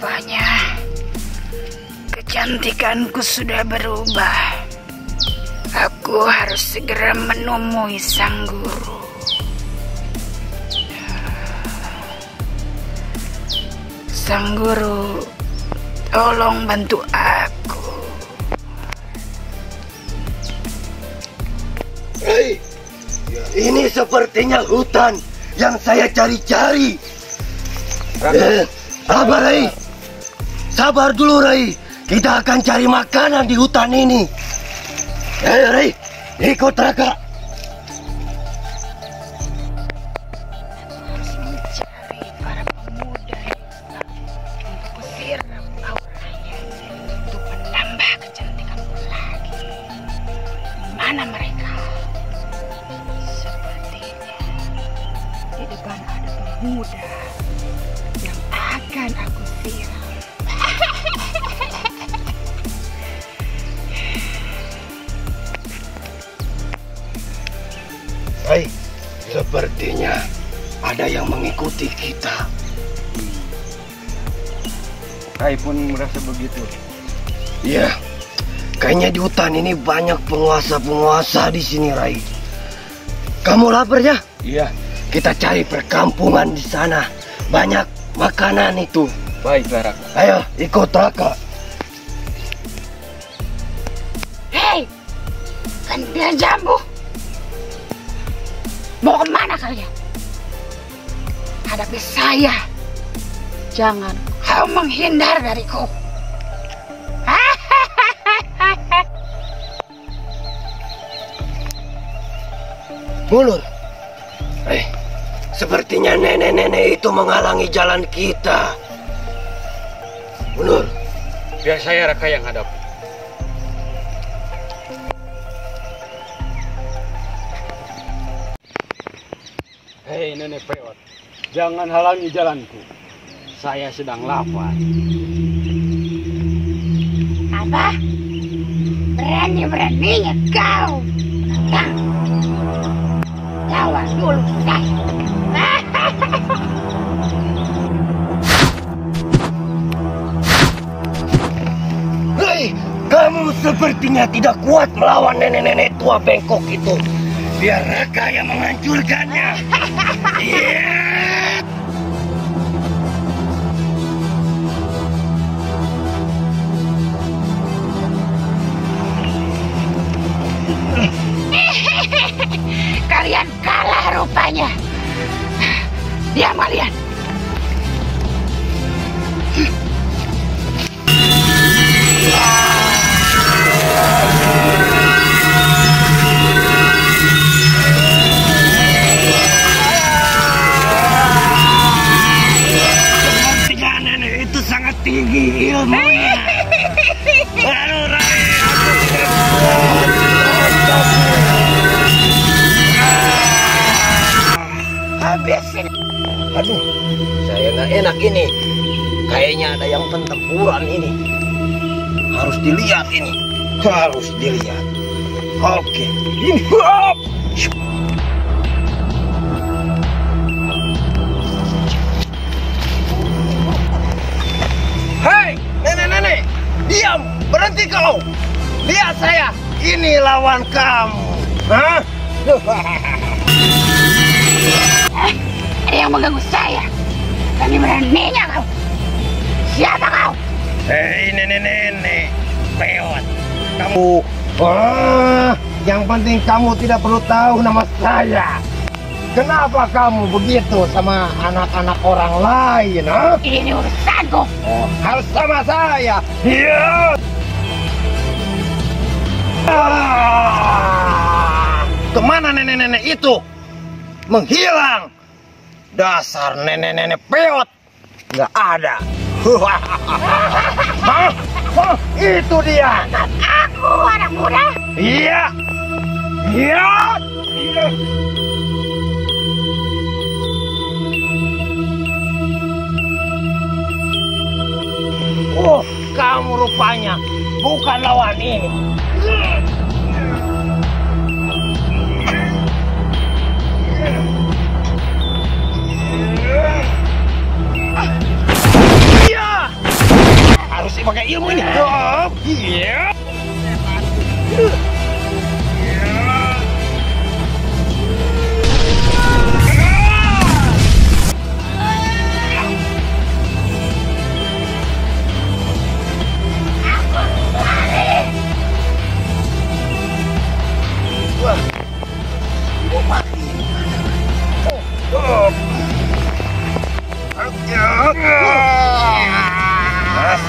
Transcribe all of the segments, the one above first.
Rupanya kecantikanku sudah berubah. Aku harus segera menemui sang guru. Sang guru, tolong bantu aku. Hei, ini sepertinya hutan yang saya cari-cari. Sabar, Rai. Sabar dulu, Rai. Kita akan cari makanan di hutan ini. Ayo, Rai. Ikut Raka. Harus mencari para pemuda untuk kusiram auranya, untuk menambah kecantikanku lagi. Mana mereka? Sepertinya di depan ada pemuda yang akan aku siram. Rai, sepertinya ada yang mengikuti kita. Rai pun merasa begitu. Iya, kayaknya di hutan ini banyak penguasa-penguasa di sini, Rai. Kamu lapar ya? Iya. Kita cari perkampungan di sana. Banyak makanan itu. Baik, Raka. Ayo, ikut Raka. Hei, Kentir Jambu, mau kemana kalian? Hadapi saya. Jangan kau menghindar dariku. Mulur. Sepertinya nenek-nenek itu menghalangi jalan kita. Mulur. Biar saya Raka yang hadap. Hei nenek pewat, jangan halangi jalanku. Saya sedang lapar. Apa? Berani-beraninya kau datang. Lawan dulu saya. Hei, kamu sepertinya tidak kuat melawan nenek-nenek tua bengkok itu. Biar Raka yang menghancurkannya. Yeah. Kalian kalah rupanya. Diam kalian. Sepertinya nenek itu sangat tinggi ilmunya. Aduh, Rai, aku tidak kuat. Habisin. Aduh, saya nggak enak ini. Kayaknya ada yang pentempuran ini. Harus dilihat ini. Harus dilihat. Oke. Ini. Hei, nenek-nenek. Diam. Berhenti kau. Lihat saya. Ini lawan kamu. Hah? Ada yang mengganggu saya. Kami beraninya kau. Siapa kau? Hei, nenek-nenek. Peot. Kamu. Yang penting kamu tidak perlu tahu nama saya. Kenapa kamu begitu sama anak-anak orang lain? Huh? Ini urusanku. Harus sama saya. Iya. Kemana nenek-nenek itu? Menghilang. Dasar nenek-nenek peot. Nggak ada. Hah? Oh, itu dia. Aku anak muda. Iya. Iya. Iya. Oh, kamu rupanya bukan lawan ini. Iya. Harus pakai ilmu ini. Iya.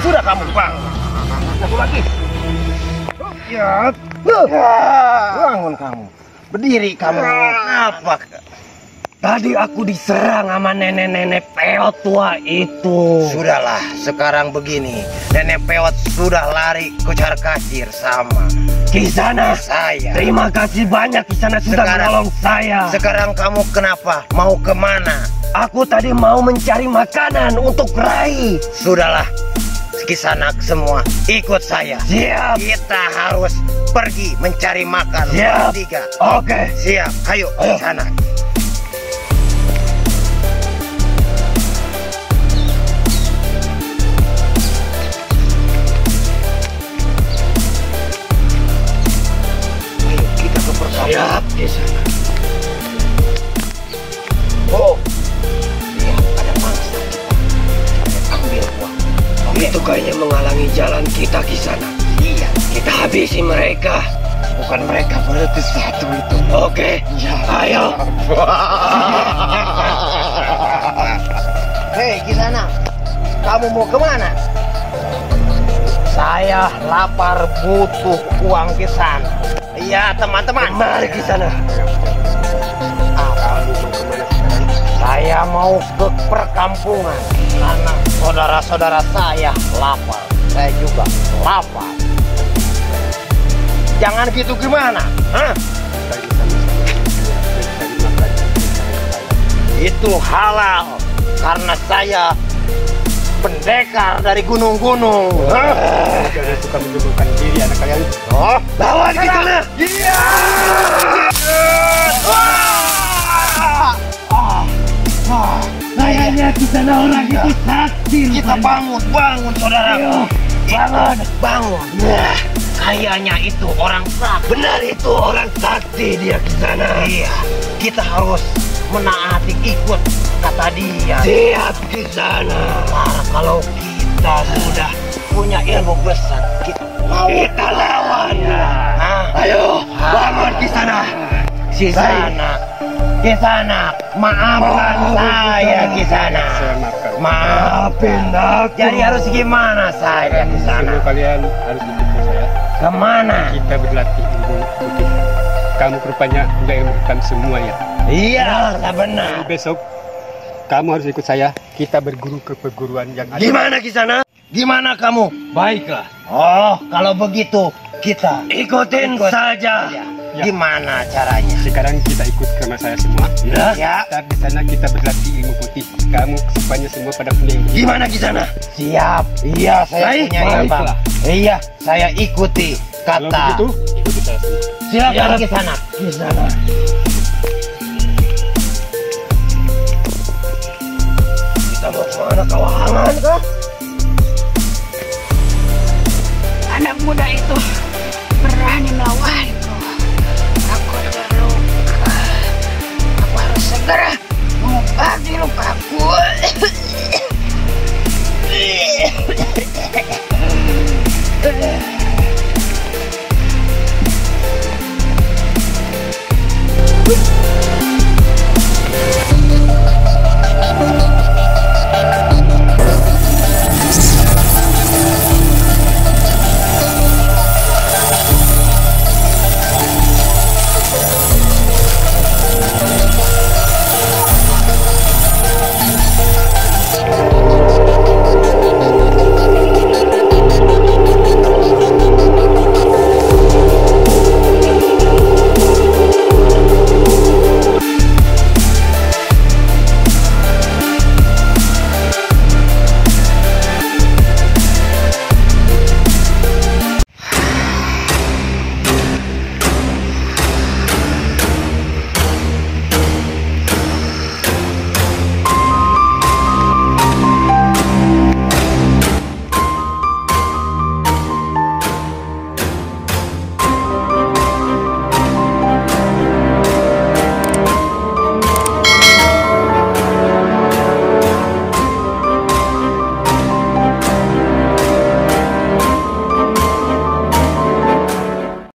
Sudah kamu bang. Satu lagi. Ya. Bangun kamu. Berdiri kamu. Apa? Tadi aku diserang sama nenek-nenek peot tua itu. Sudahlah, sekarang begini. Nenek peot sudah lari kocar kacir sama Kisana saya. Terima kasih banyak Kisana sudah menolong saya. Sekarang kamu kenapa? Mau kemana? Aku tadi mau mencari makanan untuk Rai. Sudahlah, Kisana semua ikut saya. Siap. Kita harus pergi mencari makan. Siap. Bertiga. Oke. Siap. Ayo ke sana. Ayo kita ke perkampungan. Siap di sana. Oh, lihat ada mangsa kita. Ambil uang. Itu kayaknya menghalangi jalan kita ke sana. Iya, kita habisi mereka. Bukan mereka berarti satu itu. Oke, ya. Ayo. Hei, di sana. Kamu mau kemana? Saya lapar, butuh uang ke sana. Iya, teman-teman. Mari ke sana. Saya mau ke perkampungan karena saudara-saudara saya lapar. Saya juga lapar. Jangan gitu gimana? Hah? Itu halal karena saya pendekar dari gunung-gunung. Jangan suka menyebutkan diri anak kalian. Oh, lawan ke sana. Iya. Kayaknya kita orang itu sakti. Kita bangun saudara. Bangun, bangun. Nah, kayaknya itu orang sakti. Benar itu orang sakti dia ke sana. Iya, kita harus menaati ikut kata dia. Siap ke sana. Nah, kalau kita sudah punya ilmu besar, kita lawan. Nah, ayo bangun ke sana. Di sana Kisanak, maafkan saya Kisanak. Saya maafkan. Maafin aku. Jadi harus gimana saya Semua Kisanak? kalian harus ikuti saya. Kemana? Kita berlatih ilmu putih. Kamu rupanya udah ilmukan semua ya. Iya, benar. Jadi besok kamu harus ikut saya. Kita berguru ke perguruan yang ada. Gimana Kisanak? Gimana kamu? Baiklah. Oh, kalau begitu kita ikutin saja. Ya. Gimana caranya? Sekarang kita ikut ke rumah saya semua. Ya. Ntar di sana kita berlatih ilmu putih. Kamu semuanya semua pada punya ilmu. Gimana Kisanak? Siap. Iya, saya Baik, punya ilmu. baiklah. Iya, saya ikuti Kalau kata. begitu, ikuti saya semua. Silakan Kisanak. Kisanak. Kita mau kemana? Kawangan kah? Anak muda itu berani melawanku. Aku terluka. Aku harus segera mengobati lukaku.